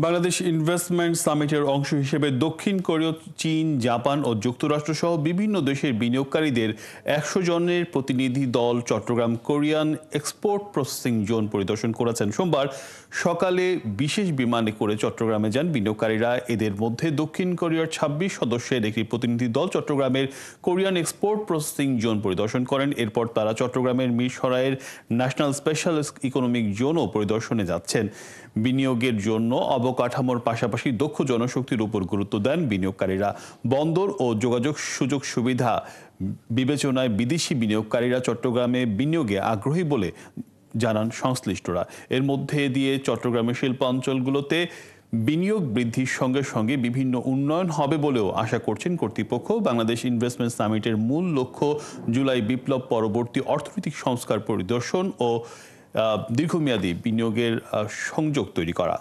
Bangladesh investment সামিটের অংশ হিসেবে দক্ষিণ কোরিয়া, চীন, জাপান ও যুক্তরাষ্ট্র সহ বিভিন্ন দেশের বিনিয়োগকারীদের ১০০ জনের প্রতিনিধি দল Chittagong Korean export processing zone পরিদর্শন করেছেন। সোমবার সকালে বিশেষ বিমানে করে চট্টগ্রামে যান বিনিয়োগকারীরা। এদের মধ্যে দক্ষিণ কোরিয়ার ২৬ সদস্যের একটি প্রতিনিধি দল চট্টগ্রামের কোরিয়ান এক্সপোর্ট প্রসেসিং জোন পরিদর্শন করেন। এরপর তারা চট্টগ্রামের মিরসরাইয়ের ন্যাশনাল স্পেশাল ইকোনমিক জোনও পরিদর্শনে যাচ্ছেন। বিনিয়োগের জন্য অবকাঠামোর পাশাপাশি দক্ষ জনশক্তির উপর গুরুত্ব দেন বিনিয়োগকারীরা। বন্দর ও যোগাযোগ সুযোগ সুবিধা বিবেচনায় বিদেশি বিনিয়োগকারীরা চট্টগ্রামে বিনিয়োগে আগ্রহী বলে জানান সংশ্লিষ্টরা। এর মধ্যে দিয়ে চট্টগ্রামের শিল্পাঞ্চলগুলোতে বিনিয়োগ বৃদ্ধির সঙ্গে সঙ্গে বিভিন্ন উন্নয়ন হবে বলেও আশা করছেন কর্তৃপক্ষ। বাংলাদেশ ইনভেস্টমেন্ট সামিটের মূল লক্ষ্য জুলাই বিপ্লব পরবর্তী অর্থনৈতিক সংস্কার পরিদর্শন ও দীর্ঘমেয়াদী বিনিয়োগের সংযোগ তৈরি করা।